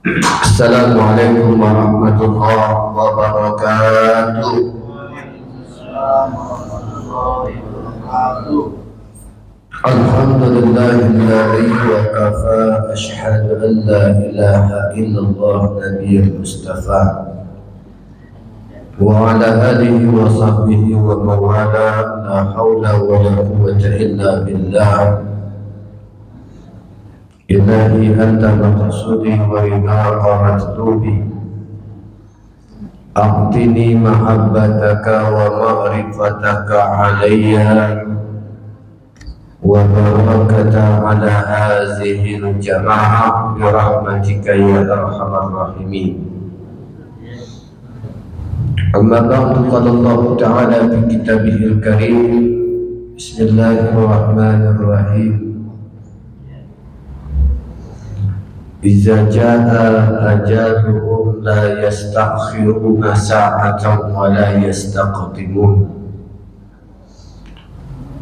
Assalamualaikum warahmatullahi wabarakatuh. Alhamdulillahilladzi wa kafa, asyhadu an la ilaha illallah nabiyyul mustafa wa ala alihi wa sahbihi wa mawala, la hawla wa la quwwata illa billah. Ilahi anta maqsudi wa ridha matlubi, a'tini mahabbataka wa ma'rifataka alayya wa barakata ala hazihi al-jama'ah bi rahmatika ya arhamar rahimin. Amma ba'du, qala Allah ta'ala fi kitabihil karim, bismillahirrahmanirrahim. Iza jaa ajaluhum la yastakhiruna sa'atan wa la yastaqdimun.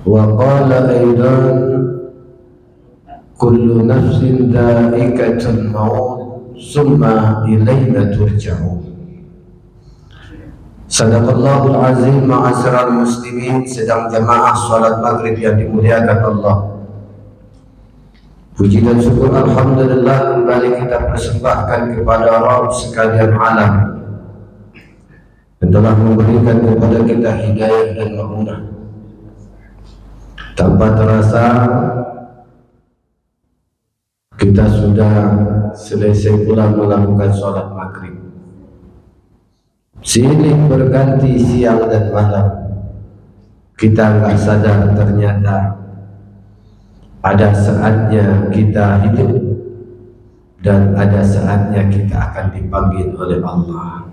Wa qala aidan kullu nafsin dha'iqatul maut summa ilayna turja'un. Sadaqallahul azim. Ma'asyiral muslimin, sedang jamaah salat maghrib yang dimuliakan Allah. Puji dan syukur alhamdulillah kembali kita persembahkan kepada Rabb sekalian alam yang telah memberikan kepada kita hidayah dan ma'unah. Tanpa terasa kita sudah selesai pula melakukan sholat maghrib. Silih berganti siang dan malam. Kita nggak sadar ternyata ada saatnya kita hidup dan ada saatnya kita akan dipanggil oleh Allah.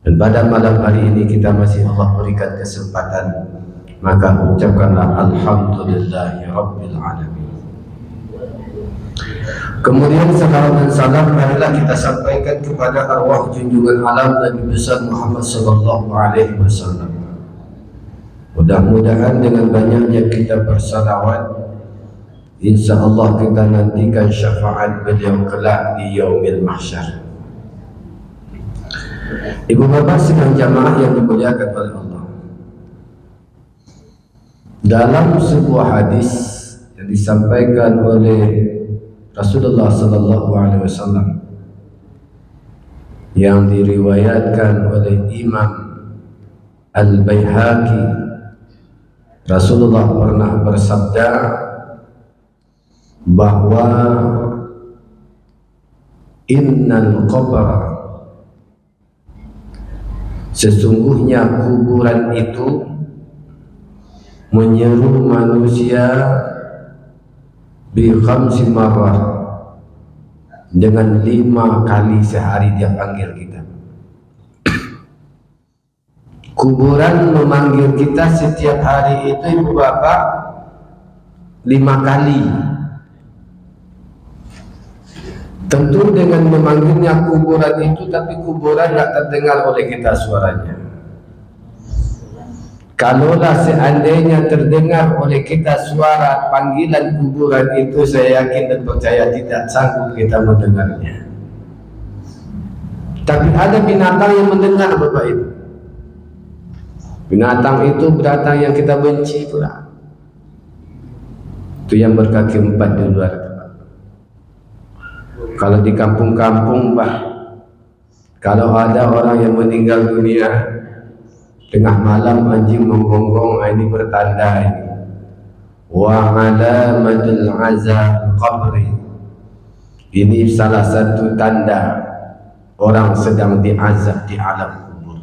Dan pada malam hari ini kita masih Allah berikan kesempatan, maka ucapkanlah alhamdulillahi rabbil alamin. Kemudian salawat dan salam marilah kita sampaikan kepada arwah junjungan alam Nabi besar Muhammad sallallahu alaihi wasallam. Mudah-mudahan dengan banyaknya kita bersalawat, insya Allah kita nantikan syafaat beliau kelak di yaumil mahsyar. Ibu bapak sedang jamaah yang dimuliakan oleh Allah, dalam sebuah hadis yang disampaikan oleh Rasulullah sallallahu alaihi wasallam yang diriwayatkan oleh Imam Al-Baihaqi, Rasulullah pernah bersabda bahwa innal qabra, sesungguhnya kuburan itu menyeru manusia bi khamsi marrah, dengan 5 kali sehari dia panggil kita. Kuburan memanggil kita setiap hari itu ibu bapak 5 kali. Tentu dengan memanggilnya kuburan itu, tapi kuburan tidak terdengar oleh kita suaranya. Kalaulah seandainya terdengar oleh kita suara panggilan kuburan itu, saya yakin dan percaya tidak sanggup kita mendengarnya. Tapi ada binatang yang mendengar bapak ibu. Binatang itu binatang yang kita benci pula. Itu yang berkaki 4 di luar. Kalau di kampung-kampung Pak, kalau ada orang yang meninggal dunia tengah malam anjing menggonggong, ini bertanda ini wa alamatul azab qabri, ini salah satu tanda orang sedang diazab di alam kubur.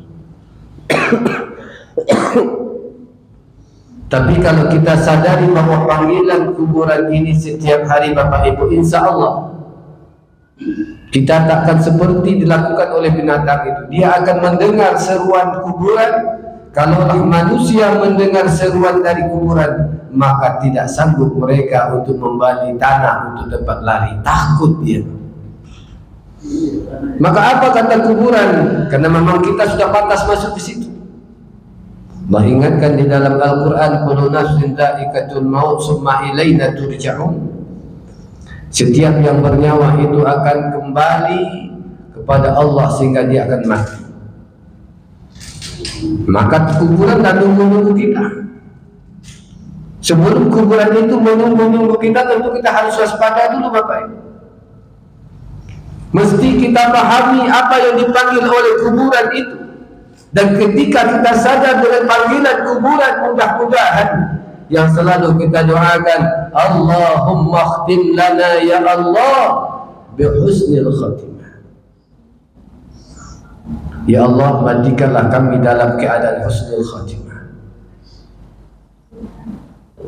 Tapi kalau kita sadari bahwa panggilan kuburan ini setiap hari Bapak Ibu, insya Allah kita takkan seperti dilakukan oleh binatang itu. Dia akan mendengar seruan kuburan. Kalaulah manusia mendengar seruan dari kuburan, maka tidak sanggup mereka untuk membalik tanah untuk tempat lari. Takut dia. Maka apa kata kuburan? Karena memang kita sudah pantas masuk di situ. Allah ingatkan di dalam Al-Quran, kullu nafsin dha'iqatul maut summa ilaina turja'un. Setiap yang bernyawa itu akan kembali kepada Allah sehingga dia akan mati. Maka kuburan tak menunggu kita. Sebelum kuburan itu menunggu kita, tentu kita harus waspada dulu Bapak Ibu. Mesti kita pahami apa yang dipanggil oleh kuburan itu. Dan ketika kita sadar dengan panggilan kuburan, mudah-mudahan yang selalu kita doakan, Allahumma khtim lana ya Allah bihusnil khatimah. Ya Allah, matikanlah kami dalam keadaan husnul khatimah.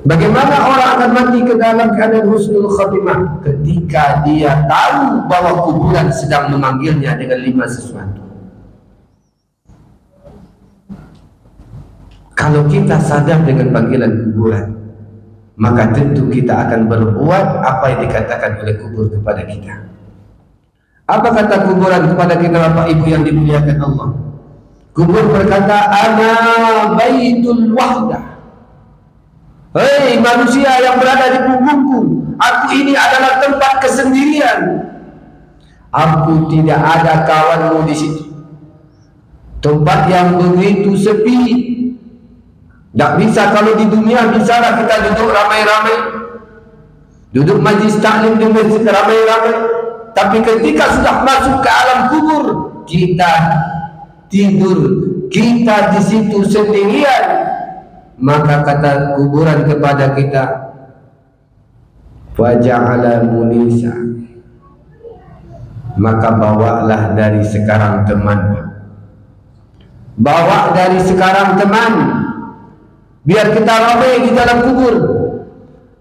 Bagaimana orang akan mati ke dalam keadaan husnul khatimah? Ketika dia tahu bahwa kuburan sedang memanggilnya dengan 5 sesuatu. Kalau kita sadar dengan panggilan kuburan, maka tentu kita akan berbuat apa yang dikatakan oleh kubur kepada kita. Apa kata kuburan kepada kita Bapak Ibu yang dimuliakan Allah? Kubur berkata, ana baitul wahdah. Hei manusia yang berada di punggungku, aku ini adalah tempat kesendirian. Aku tidak ada kawanmu di situ. Tempat yang begitu sepi. Tak bisa kalau di dunia bisalah kita duduk ramai-ramai, duduk majlis taklim di masjid ramai-ramai. Tapi ketika sudah masuk ke alam kubur, kita tidur, kita di situ sendirian. Maka kata kuburan kepada kita, faja'ala munisa, maka bawalah dari sekarang teman. Bawa dari sekarang teman, biar kita ramai di dalam kubur.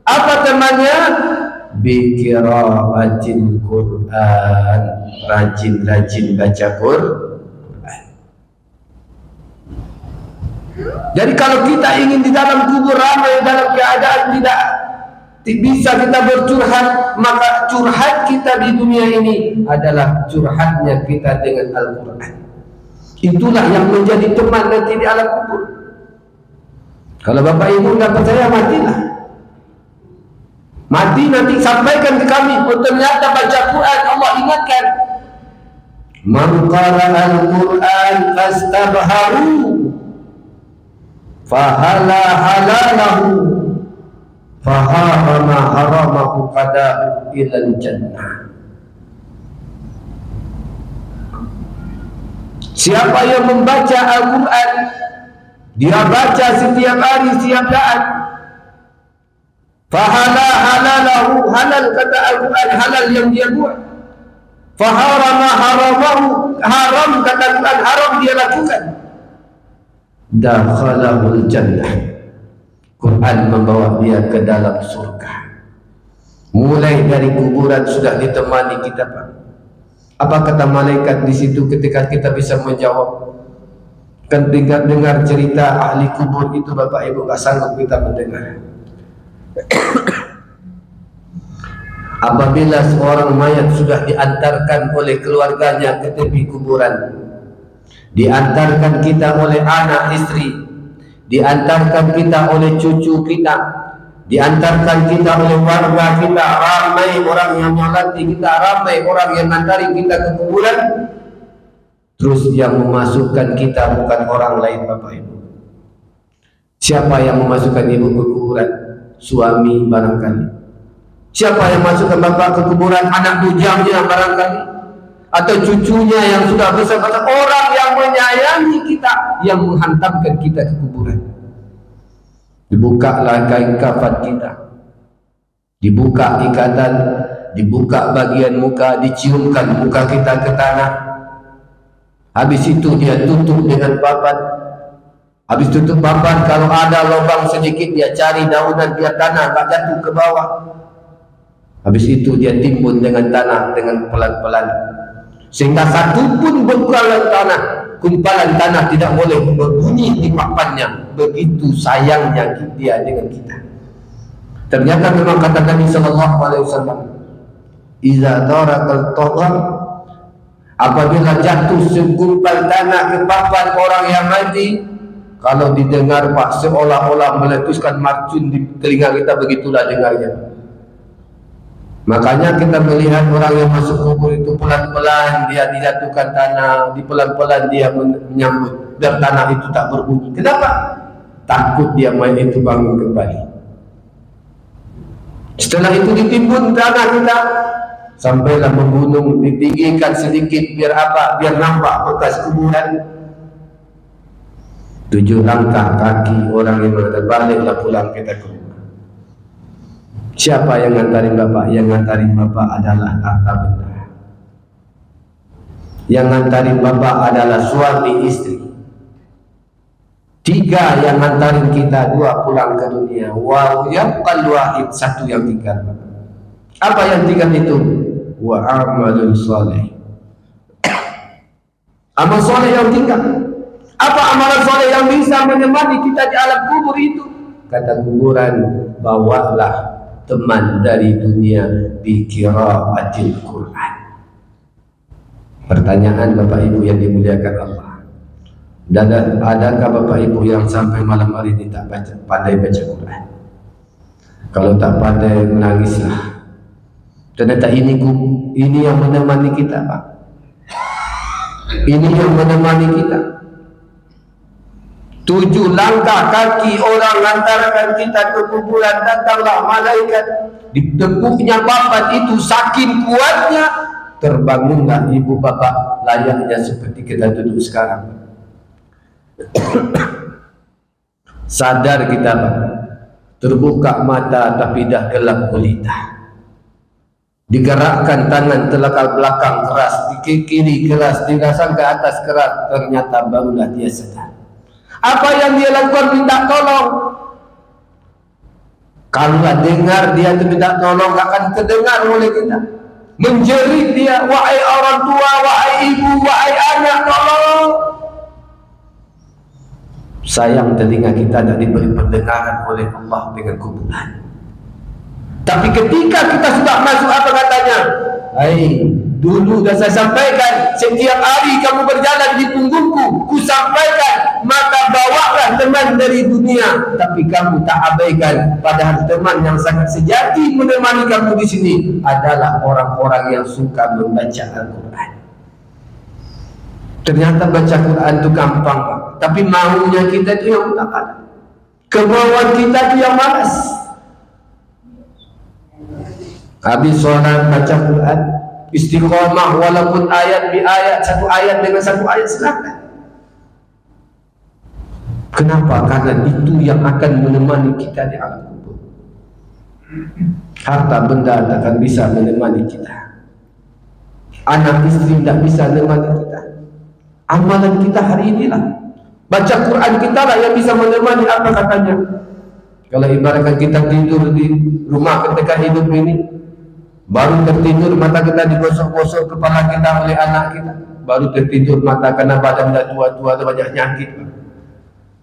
Apa temannya? Biqira'atil Quran, rajin-rajin baca Quran. Jadi kalau kita ingin di dalam kubur ramai dalam keadaan tidak bisa kita bercurhat, maka curhat kita di dunia ini adalah curhatnya kita dengan Al-Quran. Itulah yang menjadi teman nanti di alam kubur. Kalau Bapak Ibu tidak percaya, matilah. Mati nanti sampaikan ke kami, oh ternyata baca Quran Allah ingatkan. Man qara'a al-Quran fastabharu fahala halalahu faharama haramahu qada'u ilal jannah. Siapa yang membaca Al-Quran, dia baca setiap hari, setiap saat, fahala halalahu, halal kata Al-Quran, halal yang dia buat. Faharama haramahu, haram kata Al-Quran, haram dia lakukan. Dakhalahul jannah, Quran membawa dia ke dalam surga. Mulai dari kuburan sudah ditemani kita Pak. Apa kata malaikat di situ ketika kita bisa menjawab? Kan dengar cerita ahli kubur itu Bapak Ibu, gak sanggup kita mendengar. Apabila seorang mayat sudah diantarkan oleh keluarganya ke tepi kuburan, diantarkan kita oleh anak istri, diantarkan kita oleh cucu kita, diantarkan kita oleh warga kita, ramai orang yang nyolati kita, ramai orang yang nantari kita ke kuburan. Terus yang memasukkan kita bukan orang lain Bapak Ibu. Siapa yang memasukkan ibu ke kuburan? Suami barangkali. Siapa yang masukkan bapak ke kuburan? Anak bujangnya barangkali. Atau cucunya yang sudah besar-besar. Orang yang menyayangi kita, yang menghantamkan kita ke kuburan. Dibukalah kain kafan kita, dibuka ikatan, dibuka bagian muka, diciumkan muka kita ke tanah. Habis itu dia tutup dengan papan. Habis tutup papan, kalau ada lubang sedikit dia cari daunan biar tanah tak jatuh ke bawah. Habis itu dia timbun dengan tanah dengan pelan-pelan, sehingga satu pun bengkalan tanah tidak boleh berbunyi di papannya. Begitu sayangnya dia dengan kita. Ternyata memang kata Nabi sallallahu alaihi wasallam, "Idza darakal tawar", apabila jatuh segumpal tanah ke papan orang yang mati, kalau didengar Pak seolah-olah meletuskan marcun di telinga kita, begitulah dengarnya. Makanya kita melihat orang yang masuk kubur itu pelan-pelan dia dijatuhkan tanah, di pelan-pelan dia menyambut, dan tanah itu tak berbunyi. Kenapa? Takut dia mayat itu bangun kembali. Setelah itu ditimbun tanah kita, sampailah membunuh, ditinggikan sedikit biar apa? Biar nampak bekas kuburan. 7 langkah kaki orang yang baliklah pulang kita ke rumah. Siapa yang ngantarin bapak? Yang ngantarin bapak adalah harta benda. Yang ngantarin bapak adalah suami istri. 3 yang ngantarin kita, 2 pulang ke dunia. Wa yabqal wahid, 1 yang tinggal. Apa yang tinggal itu? Wa amalun saleh. Amal soleh yang tinggal. Apa amalan soleh yang bisa menemani kita di alam kubur itu? Kata kuburan, bawalah teman dari dunia bi qiraatil Quran. Pertanyaan Bapak Ibu yang dimuliakan Allah, dan adakah Bapak Ibu yang sampai malam hari ini tak pandai baca Quran? Kalau tak pandai, menangislah. Ternyata ini yang menemani kita, Pak. Ini yang menemani kita. 7 langkah kaki orang hantarkan kita ke kuburan, datanglah malaikat. Ditepuknya papan itu saking kuatnya, terbangunlah ibu bapak layaknya seperti kita duduk sekarang. Sadar kita, Pak. Terbuka mata tapi dah gelap gulita. Digerakkan tangan telakal belakang keras, di kiri keras, dirasakan ke atas keras, ternyata barulah dia sadar. Apa yang dia lakukan? Minta tolong. Kalau dengar dia itu minta tolong, gak akan terdengar oleh kita. Menjerit dia, wahai orang tua, wahai ibu, wahai anak, tolong. Sayang telinga kita tak diberi pendengaran oleh Allah dengan kuburan. Tapi ketika kita sudah masuk, apa katanya? Hai, dulu dah saya sampaikan, setiap hari kamu berjalan di punggungku, ku sampaikan, maka bawalah teman dari dunia. Tapi kamu tak abaikan, padahal teman yang sangat sejati menemani kamu di sini adalah orang-orang yang suka membaca Al-Quran. Ternyata baca Quran itu gampang, Pak. Tapi maunya kita itu yang tak ada. Kemauan kita itu yang malas. Habis sholat baca Quran, istiqomah walaupun ayat bi ayat, 1 ayat dengan 1 ayat, silakan. Kenapa? Karena itu yang akan menemani kita di alam kubur. Harta benda tak akan bisa menemani kita. Anak istri tak bisa menemani kita. Amalan kita hari inilah, baca Quran kita lah yang bisa menemani. Apa katanya? Kalau ibaratkan kita tidur di rumah ketika hidup ini, baru tertidur mata kita digosok-gosok kepala kita oleh anak kita, baru tertidur mata karena badan dah tua-tua, banyak nyakit.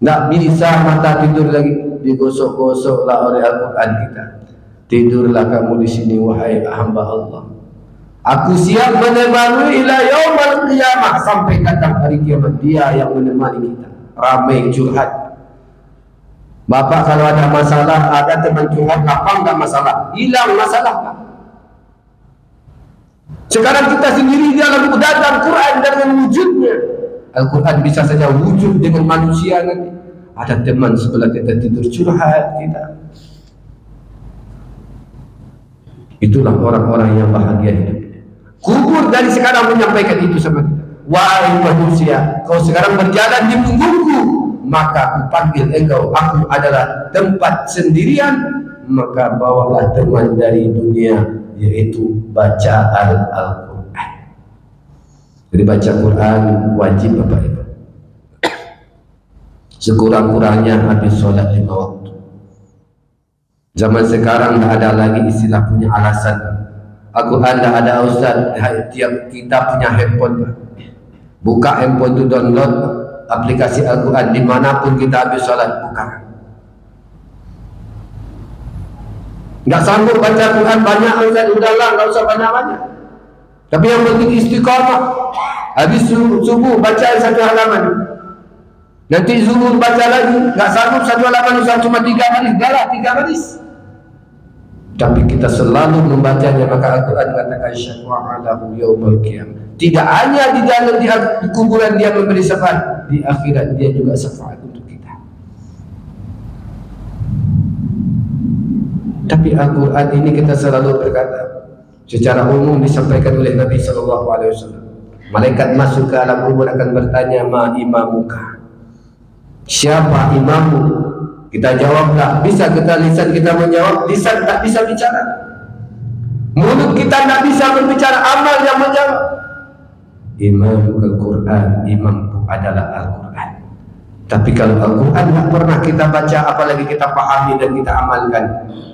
Tak bisa mata tidur lagi, digosok-gosoklah oleh Al-Quran kita. Tidurlah kamu di sini wahai hamba Allah. Aku siap menemani ila yaumal qiyamah, sampai datang hari kiamat. Dia yang menemani kita. Ramai curhat. Bapak kalau ada masalah, ada teman curhat, apa enggak masalah? Hilang masalah, Pak. Sekarang kita sendiri dalam datang Quran dengan wujudnya. Al-Quran bisa saja wujud dengan manusia nanti. Ada teman sebelah kita tidur curhat kita. Itulah orang-orang yang bahagia hidup. Kubur dari sekarang menyampaikan itu sama kita. Wahai manusia, kau sekarang berjalan di punggungku, maka aku panggil engkau. Aku adalah tempat sendirian, maka bawalah teman dari dunia, yaitu baca Al-Quran. Jadi baca Quran wajib Bapak Ibu. Sekurang-kurangnya habis sholat 5 waktu. Zaman sekarang tak ada lagi istilah punya alasan. Al-Quran tak ada ustaz. Tiap kita punya handphone. Buka handphone itu, download aplikasi Al-Quran dimanapun kita habis sholat, buka. Nggak sanggup baca Quran banyak ustaz, udahlah nggak usah banyak-banyak. Tapi yang penting istiqamah. Habis subuh baca 1 halaman. Nanti zuhur baca lagi, nggak sanggup 1 halaman, usah cuma 3 baris, udahlah 3 baris. tapi kita selalu membacanya, maka Al-Quran katakan syafa'a lahu yaumil qiyamah. Tidak hanya di dalam di kuburan dia memberi syafaat, di akhirat dia juga syafaat untuk kita. Tapi Al-Quran ini kita selalu berkata, secara umum disampaikan oleh Nabi SAW. Malaikat masuk ke alam kubur akan bertanya, ma imamuka? Siapa imammu? Kita jawab tak bisa, lisan kita menjawab, lisan tak bisa bicara, mulut kita tak bisa berbicara, amal yang menjawab. Imam Al-Quran, imamku adalah Al-Quran. Tapi kalau Al-Quran tak pernah kita baca, apalagi kita pahami dan kita amalkan,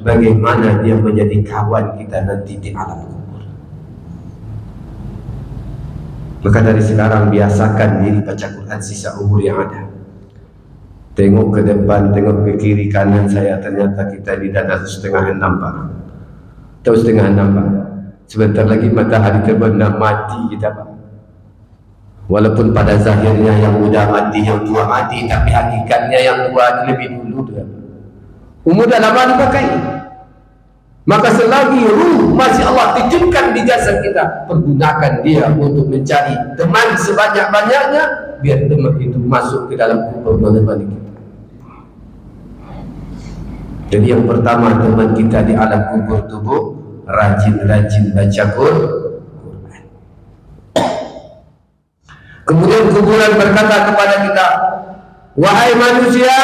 bagaimana dia menjadi kawan kita nanti di alam kubur? Maka dari sekarang biasakan diri baca Quran sisa umur yang ada. Tengok ke depan, tengok ke kiri kanan saya, ternyata kita di dada setengah nampak. Tahu setengah nampak. Sebentar lagi matahari terbenam, mati kita, Pak. Walaupun pada zahirnya yang muda mati, yang tua mati, tapi hakikatnya yang tua lebih dulu tu. Umur dah lama dipakai. Maka selagi ruh masih Allah titipkan di jasad kita, pergunakan dia untuk mencari teman sebanyak-banyaknya, biar teman itu masuk ke dalam kubur menemani kita. Jadi yang pertama, teman kita di alam kubur tubuh, rajin-rajin baca Quran. Kemudian kuburan berkata kepada kita, wahai manusia,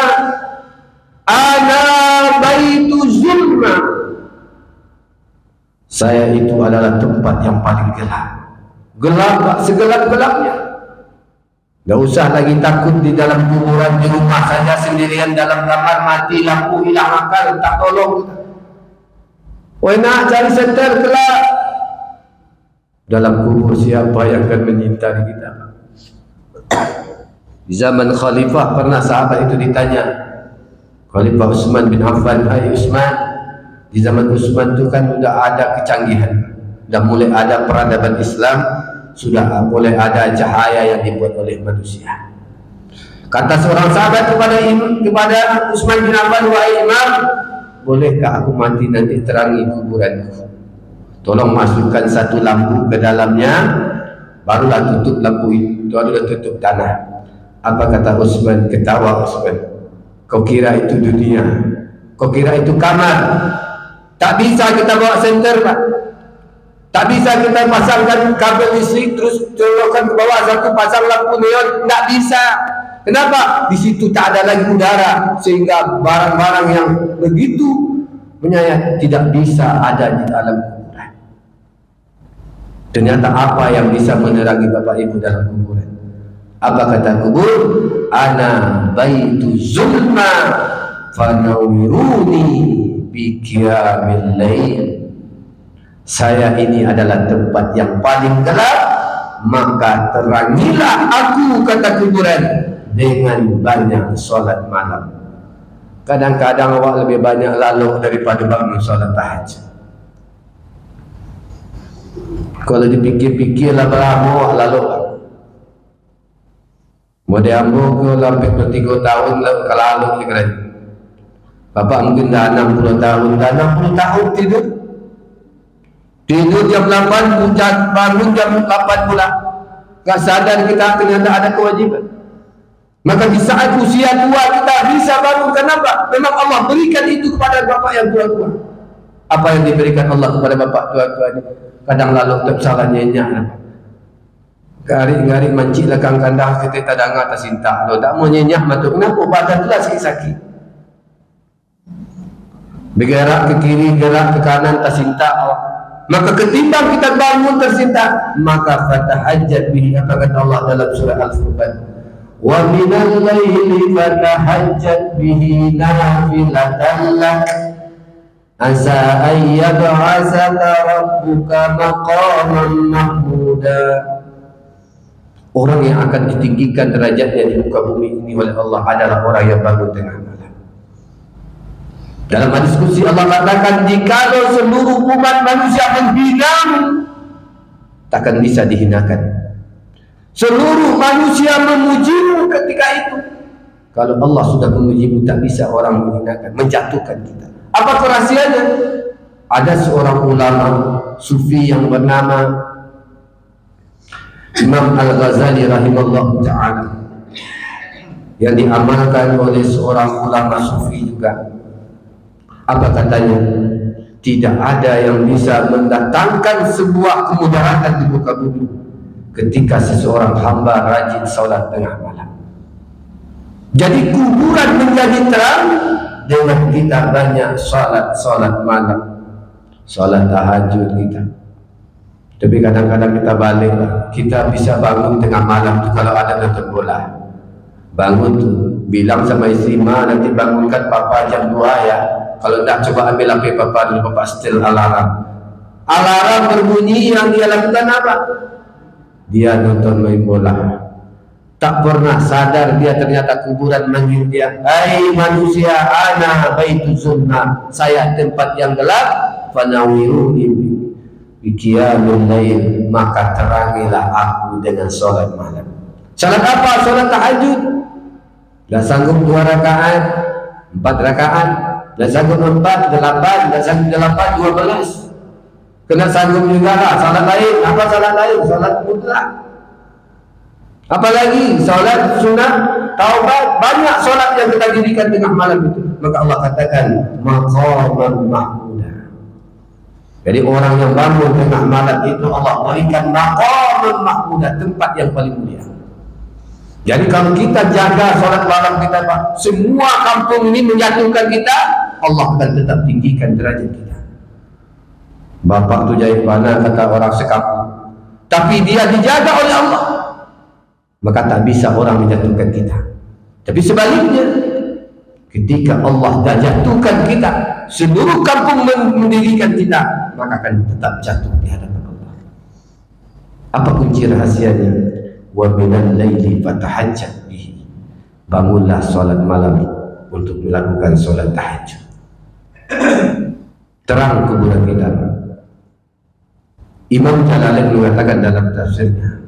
ana baitu zulma. Saya itu adalah tempat yang paling gelap. Gelap segelap-gelapnya. Tak usah lagi takut di dalam kuburan, di rumah saja sendirian dalam kamar, mati lampu, hilang akal, tak tolong kita. Wah, nak cari senter kelak. Dalam kubur siapa yang akan menyintai kita? Di zaman Khalifah pernah sahabat itu ditanya, Khalifah Utsman bin Affan, hai Utsman, di zaman Utsman itu kan sudah ada kecanggihan, sudah mulai ada peradaban Islam, sudah mulai ada cahaya yang dibuat oleh manusia. Kata seorang sahabat kepada Utsman bin Affan, wahai Imam, bolehkah aku mati nanti terangi kuburanku? Tolong masukkan satu lampu ke dalamnya, barulah tutup lampu itu, barulah tutup tanah. Apa kata Utsman? Ketawa Utsman. Kau kira itu dunia? Kau kira itu kamar? Tak bisa kita bawa senter, Pak. Tak bisa kita pasangkan kabel listrik terus colokkan ke bawah satu pasang lampu neon, tak bisa. Kenapa? Di situ tak ada lagi udara, sehingga barang-barang yang begitu menyayat tidak bisa ada di dalam kuburan. Ternyata apa yang bisa menerangi Bapak Ibu dalam kuburan? Apa kata kubur? Ana baitu zulma fanawiruni bi qiyamil lail. Saya ini adalah tempat yang paling gelap, maka terangilah aku, kata kuburan, dengan banyak solat malam. Kadang-kadang awak lebih banyak lalu daripada bangun solat tahajud. Kalau dipikir-pikirlah berapa awak lalu. Model ambo ke lebih dari 3 tahun kalau lalu dikira. Bapak mungkin dah 60 tahun, dah 60 tahun tidur. Tidur jam 8, bangun jam 8 pula. Tak sadar kita ternyata ada kewajiban. Maka di saat usia tua kita bisa bangun. Kenapa? Memang Allah berikan itu kepada bapak yang tua-tua. Apa yang diberikan Allah kepada bapak tua-tua ini? Kadang lalu tak salah nyenyak. Gari-gari mancik lekang kandang kita tak dengar tak cinta. Kalau tak mau nyenyak matuk, kenapa badan telah sakit-sakit? Bergerak ke kiri, gerak ke kanan tak cinta. Maka ketimbang kita bangun tersinta, maka fatahajjat bihi. Apa kata Allah dalam surah Al-Furqan? Wa minal laili fatahajjat bihi nafilatan lak asa an yab'asaka rabbuka maqaman mahmuda. Orang yang akan ditinggikan derajatnya di muka bumi ini oleh Allah adalah orang yang bangun tengah malam. Dalam hadis qudsi Allah katakan, jikalau seluruh umat manusia menghinamu, takkan bisa dihinakan. Seluruh manusia memujimu ketika itu. Kalau Allah sudah memujimu, tak bisa orang menghinakan, menjatuhkan kita. Apa rahasianya? Ada seorang ulama sufi yang bernama Imam Al-Ghazali rahimahullah ta'ala, yang diamalkan oleh seorang ulama sufi juga. Apa katanya? Tidak ada yang bisa mendatangkan sebuah kemudaratan di muka bumi ketika seseorang hamba rajin salat tengah malam. Jadi kuburan menjadi terang dengan kita banyak salat malam, salat tahajud kita. Tapi kadang-kadang kita balik, kita bisa bangun tengah malam tu kalau ada nonton bola. Bangun tu, bilang sama isteri, "Ma, nanti bangunkan papa jam 2 ya. Kalau tak, coba ambil HP papa dulu, papa setel alarm." Alarm berbunyi, yang dia lakukan apa? Dia nonton main bola. Tak pernah sadar dia ternyata kuburan manggil dia, "Hai manusia, ana baitu zulma, saya tempat yang gelap, fanawiruni biqiyamil lail, maka terangilah aku dengan salat malam." Salat apa? Salat tahajud. Dah sanggup 2 rakaat, 4 rakaat, dah sanggup 4, 8, dah sanggup 8, 12. Kena sanggup juga lah salat lain. Apa salat lain? Salat mutlak. Apalagi salat sunat, taubat, banyak salat yang kita dirikan tengah malam itu. Maka Allah katakan maqaman mahmuda. Jadi orang yang bangun tengah malam itu Allah berikan maqaman mahmuda, tempat yang paling mulia. Jadi kalau kita jaga salat malam kita, Pak, semua kampung ini menjatuhkan kita, Allah akan tetap tinggikan derajat kita. Bapak tu jahit panah kata orang sekampung, tapi dia dijaga oleh Allah, maka tak bisa orang menjatuhkan kita. Tapi sebaliknya, ketika Allah dah jatuhkan kita, seluruh kampung mendirikan kita, maka akan tetap jatuh di hadapan Allah. Apa kunci rahasianya? Wa minal laili fatahajjat bihi. Bangunlah salat malam untuk melakukan salat tahajud. Terang kuburan kita. Imam Jalalain mengatakan dalam tafsirnya,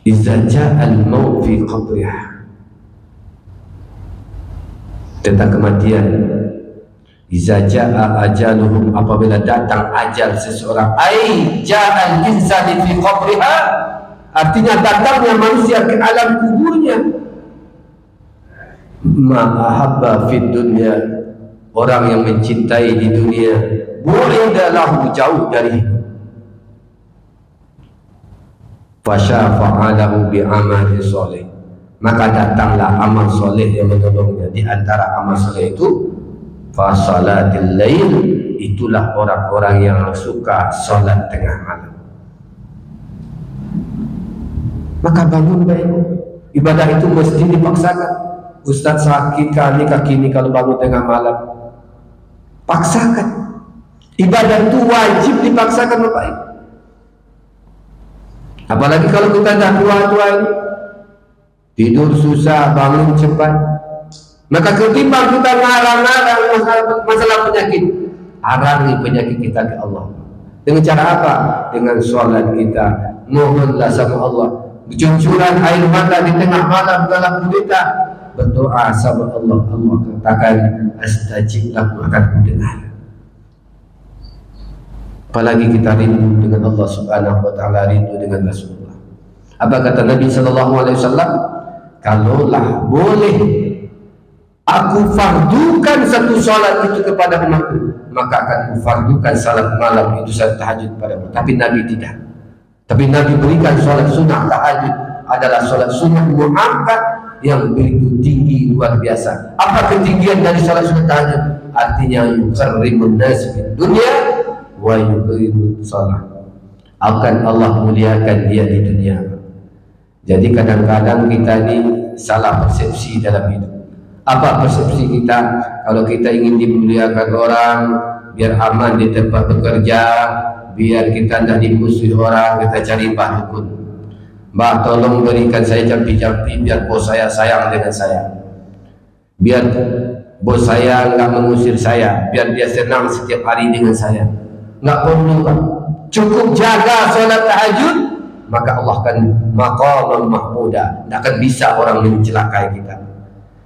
"Idza ja'al maut fi qabriha." Tentang kematian. Idza ja'a ajaluhum, apabila datang ajal seseorang, ai ja'al insani fi qabriha, artinya datangnya manusia ke alam kuburnya. Ma ahabba fid dunya, orang yang mencintai di dunia, bu'ida lahu, jauh dari hidup. Fasyafa'alahu bi'amali soleh, maka datanglah amal soleh yang menolongnya. Di antara amal soleh itu fasalatil lail, itulah orang-orang yang suka salat tengah malam. Maka bangun baik. Ibadah itu mesti dipaksakan. Ustaz sakit kaki ini kalau bangun tengah malam, paksakan. Ibadah itu wajib dipaksakan, Bapak Ibu. Apalagi kalau kita dah tua-tua ini, tidur susah, bangun cepat, maka ketimbang kita ngarang-ngarang masalah penyakit, harangi penyakit kita ke Allah. Dengan cara apa? Dengan sholat kita. Mohonlah sama Allah, bercucuran air mata di tengah malam dalam gulita, berdoa sama Allah. Allah katakan, astajib lakum, akan kudengar. Apalagi kita rindu dengan Allah Subhanahu wa ta'ala, rindu dengan Rasulullah. Apa kata Nabi sallallahu alaihi wasallam? Kalaulah boleh aku fardukan satu salat itu kepada umatku, maka akan kufardukan salat malam itu, salat tahajud padamu. Tapi Nabi tidak. Tapi Nabi berikan salat sunnah tahajud adalah salat sunnah muakkad yang begitu tinggi, luar biasa. Apa ketinggian dari salat sunnah tahajud? Artinya yukarrimun nas fid dunya wa yukrimu salat, akan Allah muliakan dia di dunia. Jadi kadang-kadang kita ini salah persepsi dalam hidup. Apa persepsi kita? Kalau kita ingin dimuliakan orang, biar aman di tempat bekerja, biar kita tidak dimusuhi orang, kita cari Mbak Dukun. Mbak, tolong berikan saya jampi-jampi biar bos saya sayang dengan saya, biar bos saya nggak mengusir saya, biar dia senang setiap hari dengan saya. Nggak perlu, Pak. Cukup jaga sholat tahajud, maka Allah akan maqaman mahmuda. Tidak akan bisa orang mencelakai kita,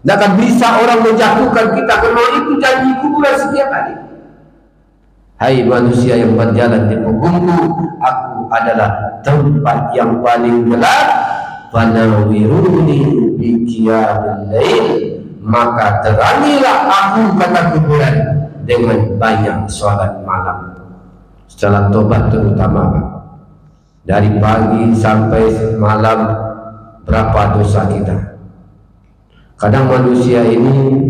tidak akan bisa orang menjatuhkan kita, karena itu janji kuburan setiap hari. Hai manusia yang berjalan di punggungku, aku adalah tempat yang paling gelap. Fanawiruni bi qiyamil lail, maka terangilah aku, kata kuburan, dengan banyak sholat malam. Setelah tobat terutama, dari pagi sampai malam, berapa dosa kita. Kadang manusia ini,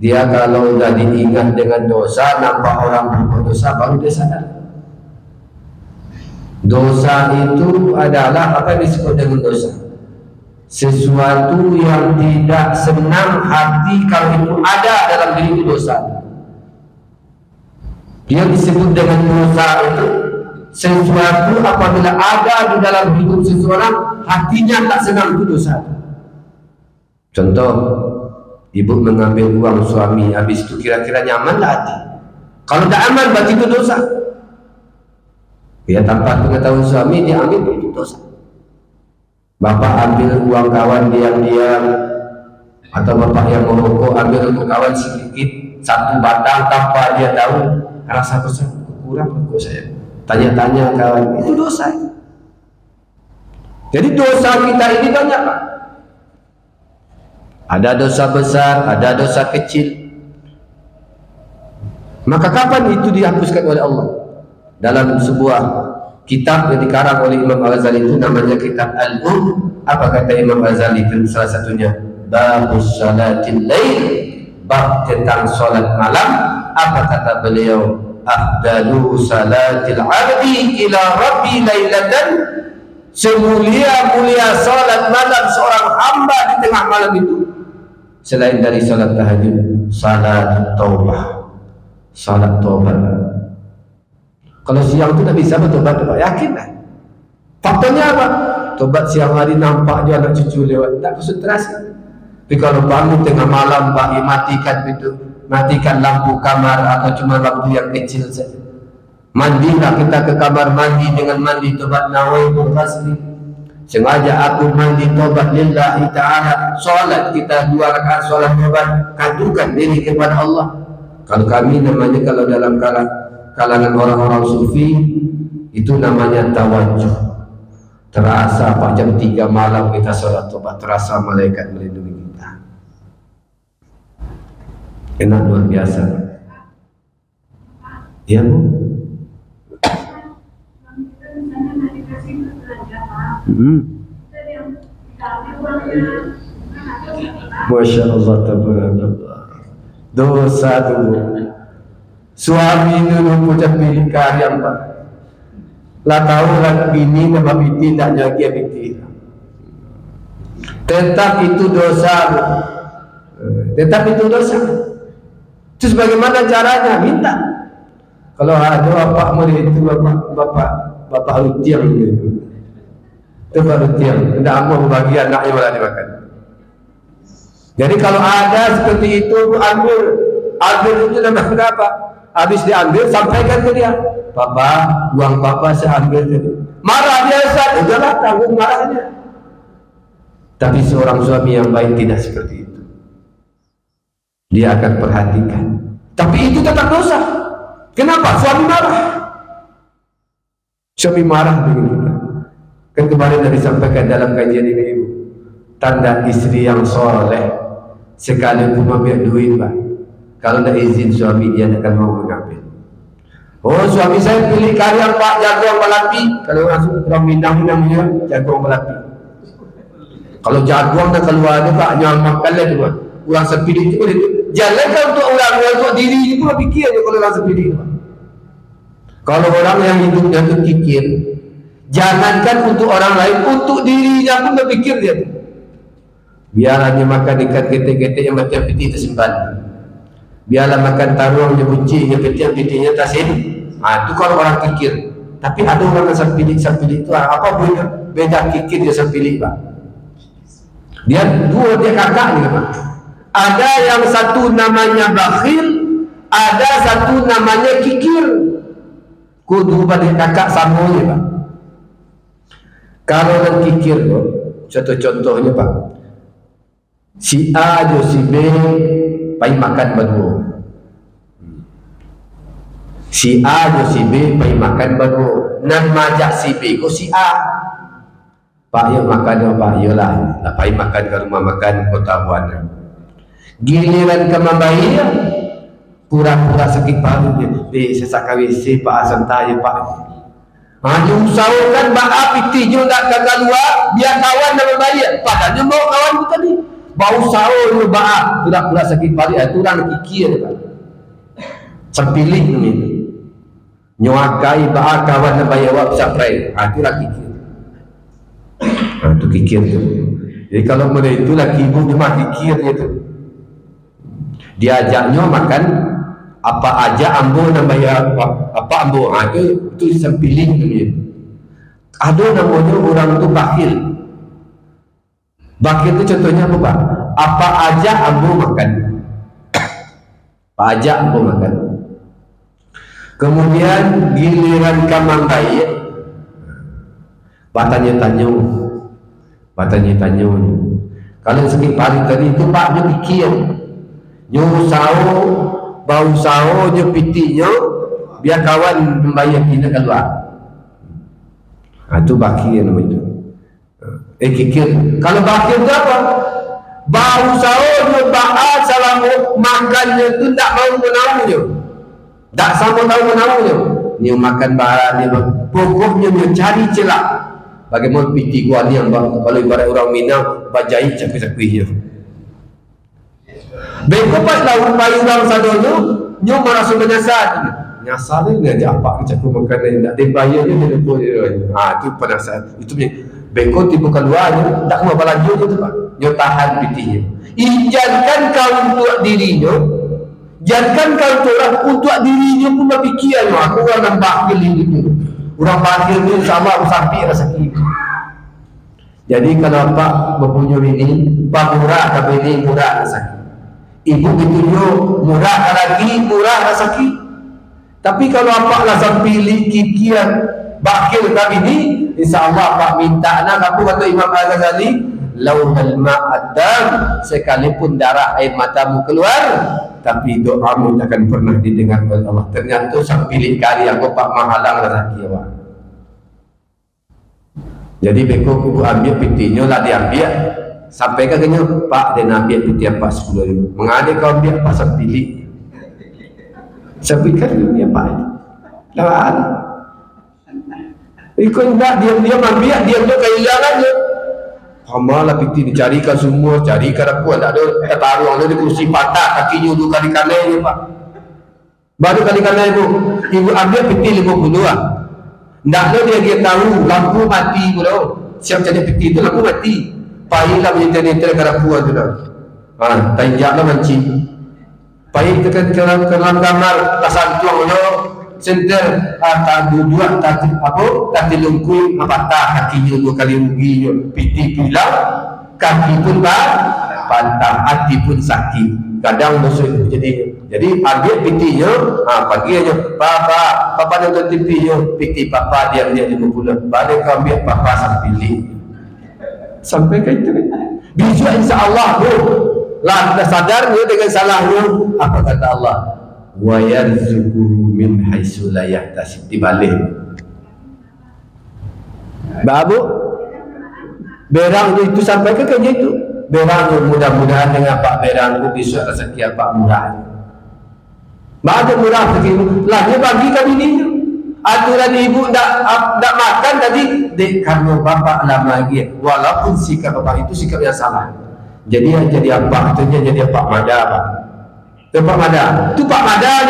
dia kalau sudah diingat dengan dosa, nampak orang berbuat dosa, baru dia sadar. Dosa itu adalah apa yang disebut dengan dosa? Sesuatu yang tidak senang hati kalau itu ada dalam diri itu dosa. Dia disebut dengan dosa itu sesuatu apabila ada di dalam hidup seseorang, hatinya tak senang, itu dosa. Contoh, ibu mengambil uang suami, habis itu kira-kira nyaman tak hati? Kalau tak aman, berarti itu dosa. Ya, tanpa pengetahuan suami dia ambil, itu dosa. Bapak ambil uang kawan diam-diam, atau bapak yang merokok ambil untuk kawan sedikit, satu batang tanpa dia tahu, rasa besar kurang rokok saya. Tanya-tanya kawan, itu dosa. Jadi dosa kita ini banyak, Pak. Ada dosa besar, ada dosa kecil. Maka kapan itu dihapuskan oleh Allah? Dalam sebuah kitab yang dikarang oleh Imam Al-Ghazali, itu namanya kitab Apa kata Imam Al-Ghazali? Salah satunya Babus Salatil Lail, bab tentang salat malam. Apa kata beliau? Afdalu salatil abdi ila rabbi lailatan, semulia-mulia salat malam seorang hamba di tengah malam itu, selain dari salat tahajud, salat taubah, salat taubat. Kalau siang itu tak bisa bertobat, yakin lah. Faktanya apa? Tobat siang hari nampak je anak cucu lewat, tak konsentrasi. Tapi kalau bangun tengah malam, Pak, matikan pintu, matikan lampu kamar atau cuma lampu yang kecil saja. Mandilah kita ke kamar mandi dengan mandi tobat nawaitu ghusli. Sengaja aku mandi tobat lillahi ta'ala. Solat kita 2 rakaat solat tobat, kadukan diri kepada Allah. Kalau kami namanya, kalau dalam kalangan orang-orang sufi, itu namanya tawajuh. Terasa Pak, jam 3 malam kita sholat tobat, terasa malaikat melindungi kita. Enak luar biasa. Ya Bu? Masya Allah, tabarakallah. Dosa dulu. Suami dulu punya pilih karya, Pak. Lah tahu lah bini nama binti tak jaga binti. Tetap itu dosa. Tetap itu dosa. Terus bagaimana caranya? Minta. Kalau ada bapak murid itu bapak rutiang gitu. Itu bapak rutiang. Tidak mau bagi anaknya malah dimakan. Jadi kalau ada seperti itu, ambil itu namanya apa? Habis diambil, sampaikan ke dia, Papa, uang Papa saya ambil tadi. Marah dia, Ustaz, udahlah tanggung marahnya. Tapi seorang suami yang baik tidak seperti itu. Dia akan perhatikan. Tapi itu tetap dosa. Kenapa? Suami marah. Suami marah dengan kita. Kan kemarin tadi sampaikan dalam kajian ini, Ibu. Tanda istri yang soleh, sekalipun ambil duit, Pak, kalau tidak izin suami, dia akan mau mengambil. Oh, suami saya pilih karya Pak, jagung Melapi. Kalau langsung orang Minang namanya jagung Melapi. Kalau jagung tak keluar ada Pak, nyamak kalian juga. Orang sepilih itu jalankan untuk orang untuk diri itu pikir aja kalau orang sepilih itu. Kalau orang yang hidupnya itu kikir, jangankan untuk orang lain, untuk dirinya pun berpikir dia. Biarlah dia makan ikan ketek-ketek yang mati-mati tersimpan. Biarlah makan taruang yang bunci, yang peti-petinya tasin. Itu kalau orang kikir. Tapi ada orang yang sampilih itu apa beda kikir dia sampilih, Pak. Dia dua, dia kakak nih, Pak. Ada yang satu namanya bakhil, ada satu namanya kikir. Kudu pada kakak sama ya, Pak. Kalau yang kikir, contohnya, Pak. Si A atau si B pai makan berdua. Si A jo si B pergi makan baru nan majak si B ko si A. Pak yuk makan Pak, yolah nak pergi makan ke rumah makan Kota Buana. Giliran ke membayar pura-pura sakit paru dia. Sesak WC Pak Asanta ya Pak. Hanya usahakan bak piti je nak kakak luar biar kawan dah membayar. Padahal mau kawan tu tadi. Bau sahur tu bak pura-pura sakit paru itu orang kikir Pak. Terpilih ni. Nyoakai bak kawan dah bayar wak saprai. Itu lah kikir. Itu kikir tu. Jadi kalau mereka itu laki ibu cuma kikirnya tu. Dia ajaknya makan apa aja ambo nak bayar apa ambo. Itu sempilih tu dia. Ada namanya orang tu bakil. Bakil tu contohnya apa Pak? Apa aja ambo makan. Apa aja ambo makan. Kemudian giliran kamang bayar, Batanya tanya. Kalau sakit paling tadi itu Pak dia fikir. Nyo sawo, bau sawo nyo pitinya biar kawan membayar kita keluar. Itu bakir nama itu. Kikir. Kalau bakir tu apa? Bau sawo nyo baat salah makannya tu tak mau menaunya. Tak sama tahu menaunya. Nyo makan barang ni pokoknya nyo cari celah. Bagaimana piti gua ni yang kalau ibarat orang Minang bajai cakui-cakuinya. Beko pas lawan payu orang sadonya, nyo merasa menyasar. Nyasar ni dia apa cakui makan tak dibayar dia depo dia. Itu penasaran. Itu punya beko tiba keluar tak mau belanja tu Pak. Nyo tahan pitinya. Ijankan kau untuk dirinya. Jangan kau untuk dirinya pun berfikir aku orang nampak geli. Orang bakir ni sama sampai rasa sakit. Jadi kalau Pak mempunyai ini, Pak murah tapi ini murah rasa sakit. Ibu ditunjuk murah lagi murah rasa sakit. Tapi kalau Pak lah pilih kikian bakir kami ini, insya-Allah Pak minta nak apa kata Imam Al-Ghazali, lauhal ma'adam, sekalipun darah air matamu keluar, tapi doamu takkan pernah didengar oleh Allah. Ternyata sang pilih kali aku Pak menghalang rezeki awak. Jadi beko aku ambil pitinya lah diambil sampai ke kena Pak dia nak ambil piti apa 10,000. Mengada kau ambil apa sang pilih? Sampai kan dia Pak ini. Lawan. Ikut nak diam-diam ambil diam-diam kehilangan je. Hamalah piti dicarikan semua, carikan apa tak ada taruh ada di kursi patah kakinya dulu kali kanan je Pak. Baru kali kanan ibu ambil piti 50 lah. Nak dia tahu lampu mati pula. Siap jadi piti tu lampu mati. Payahlah menyetir-nyetir ke rapuan tu dah. Tanjaklah mancing. Payah tekan ke dalam kamar tak santuang lo. Center tak dua tak apa tak dilungkui patah kakinya 2 kali rugi piti pilau kaki pun patah hati pun sakit kadang dosa itu jadi ambil pitinya pagi aja papa nonton TV piti papa dia 50 balik kau ambil papa sampai ke itu besok insya-Allah lah dah sadar dengan salahnya apa kata Allah wa yarzuquhu min haitsu la yahtasib dibalik. Babu berang itu sampai ke kerja itu. Berang mudah-mudahan dengan Pak Berang itu besok rezeki Pak murah. Baru murah rezeki. Lah dia bagi kami ni. Aturan ibu tak makan tadi dek karena bapak lama lagi. Walaupun sikap bapak itu sikap yang salah. Jadi apa? Itunya jadi Pak Mada Pak. Pak Mada, tu Pak Mada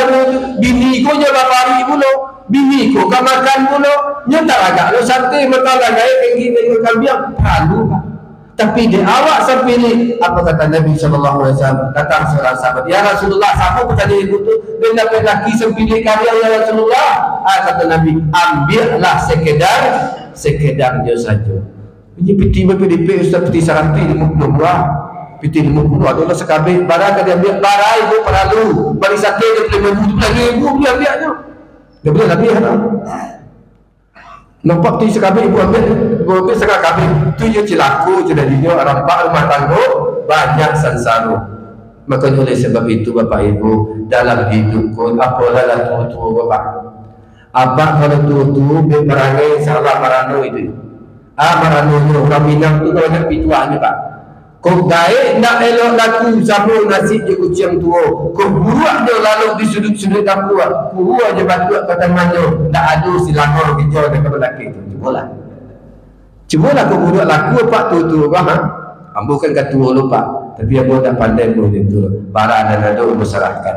bini ko nya bapak ibu lo, bini ko ka makan pula, nya tak agak lo santai makan gaya tinggi dengan kambiang, halu Pak. Tapi dia awak sepilih apa kata Nabi sallallahu alaihi wasallam datang seorang sahabat, ya Rasulullah, siapa bertanya ibu tu, dia dapat laki sepilih kalian ya Rasulullah. Kata Nabi, ambillah sekedarnya saja. Ini piti PDP Ustaz piti 150 buah. Piti 50 adalah sekabih barang dia ambil barang ibu perlu bagi satu dia boleh membuat lagi ibu dia ambilnya dia boleh lebih nampak tu sekabih ibu ambil setengah kabih tu je cilaku jadinya rampak rumah tangga banyak sansara. Makanya oleh sebab itu bapak ibu dalam hidup pun apalah tua-tua bapak Apa kalau tu berangai salah marano itu. Marano ni orang Minang tu kalau nak pituahnya Pak. Kau gaib nak elok laku sama nasib je kucing tua. Kau buat dia lalu di sudut-sudut dapur. Kau je batu kata manyo. Tak ada silangar kerja dekat belakang itu. Cubalah kau buat laku Pak tu faham? Ambo kan ketua lu Pak. Tapi ambo tak pandai pun itu. Para dan ada masyarakat.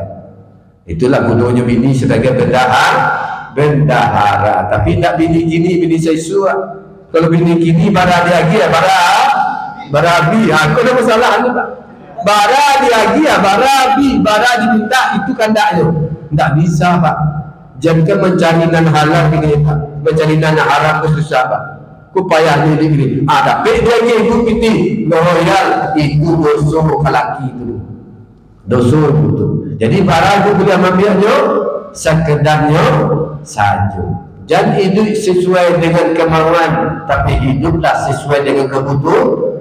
Itulah gunanya bini sebagai bendahara. Tapi tak bini gini, bini sesuai. Kalau bini gini bara dia lagi barabi, aku ada masalah ni Pak. Bara dia lagi bara diminta itu kandaknya. Tak bisa Pak. Jangan mencarinan halal begini Pak. Mencarinan haram itu susah Pak. Ku payah ni begini. Tapi dia lagi itu piti loyal itu dosa laki itu. Dosa itu. Jadi bara itu boleh ambilnya sekedarnya saja. Jangan hidup sesuai dengan kemauan, tapi hiduplah sesuai dengan kebutuhan.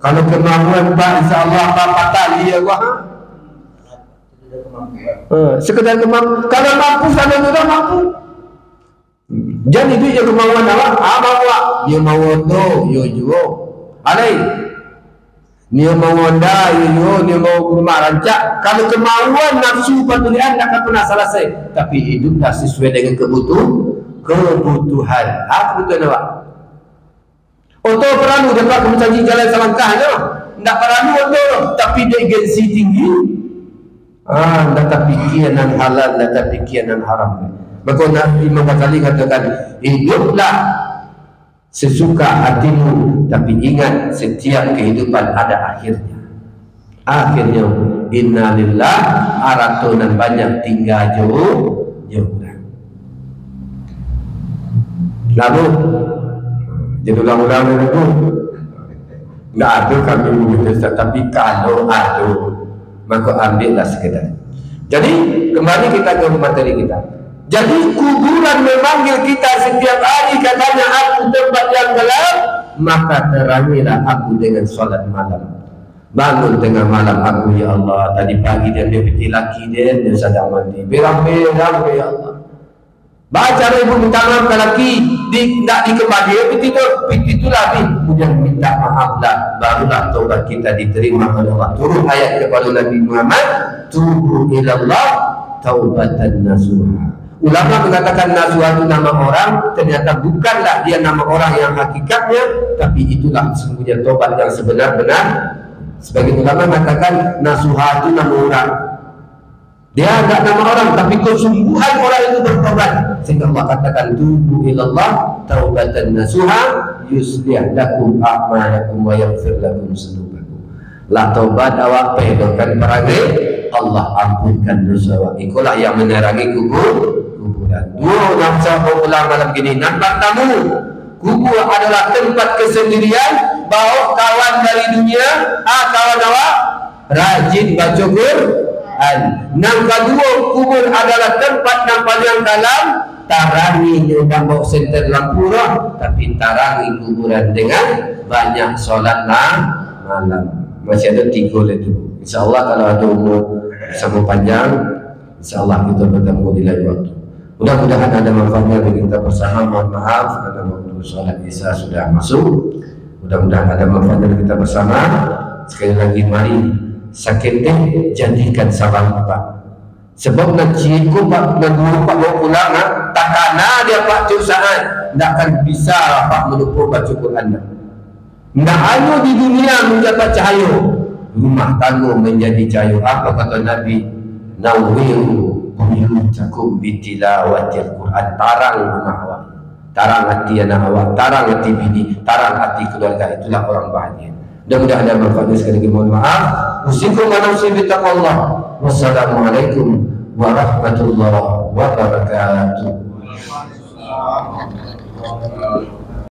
Kalau kemampuan Pak, insyaAllah Pak patah dia wah. Sekedar kemampuan. Kalau mampu sana sudah mampu. Jangan itu je kemauan awak. Awak dia mau tu, yo juo. Alai. Dia mau onda, yo dia mau rumah rancak. Kalau kemauan nafsu patulian tak pernah selesai. Tapi hiduplah sesuai dengan kebutuhan. Apa kebutuhan awak? Oto perlu dapat mencari jalan selangkahnya. Tak perlu oto, tapi dia gengsi tinggi. Tak pikiran halal, tak pikiran haram. Maka Nabi kali katakan, hiduplah sesuka hatimu, tapi ingat setiap kehidupan ada akhirnya. Akhirnya, innalillah, aratonan banyak tinggal jauh. Lalu jadi ulang-ulang itu tidak ada kami memutuskan, tapi kalau ada maka ambillah sekedar. Jadi kembali kita ke materi kita. Jadi kuburan memanggil kita setiap hari, katanya aku tempat yang gelap, maka terangilah aku dengan solat malam. Bangun tengah malam aku, ya Allah. Tadi pagi dia laki dia sedang mandi, berang-berang ya Allah. Baca ibu minta maaf ke laki, tak dikembali, itulah kemudian minta maaflah, barulah taubat kita diterima oleh Allah. Turun ayat kepada Nabi Muhammad, tubu ilallah taubatan nasuha. Ulama mengatakan nasuha itu nama orang, ternyata bukanlah dia nama orang yang hakikatnya, tapi itulah sesungguhnya taubat yang sebenar-benar. Sebagian ulama mengatakan nasuha itu nama orang. Dia enggak nama orang, tapi kesungguhan orang itu bertobat. Sehingga Allah katakan tubu ilallah taubatan nasuha yuslih lakum a'malakum wa yaghfir lakum dzunubakum. La taubat awak pedokan perangai, Allah ampunkan dosa awak. Itulah yang menerangi kuburan. Dua nafsa ulang malam gini, nampak tamu. Kubur adalah tempat kesendirian, bawa kawan dari dunia, kawan awak rajin baca Quran. Yang kedua, kubur adalah tempat yang paling dalam, tarangi yang bawa senter lampu roh, tapi tarangi kuburan dengan banyak solat malam. Masih ada 3 lagi. InsyaAllah kalau ada umur sama panjang, InsyaAllah kita bertemu di lain waktu. Mudah-mudahan ada manfaatnya bagi kita bersama. Mohon maaf karena waktu solat Isya sudah masuk. Mudah-mudahan ada manfaatnya bagi kita bersama. Sekali lagi mari sakit jadikan sabar Pak. Sebab nak cikgu Pak nak guru Pak bawa pulang takana dia Pak cusahan tak akan bisa Pak melupa baca Quran. Tak hanya di dunia mendapat cahaya, rumah tangga menjadi cahaya. Apa kata Nabi? Nawwiru buyutakum bitilawatil Quran. Tarang rumah awak, tarang hati anak awak, tarang hati bini, tarang hati keluarga. Itulah orang bahagia. Mudah-mudahan ada manfaatnya. Sekali lagi mohon maaf. Usikum wa nafsi bittaqwallah. Wassalamualaikum warahmatullahi wabarakatuh.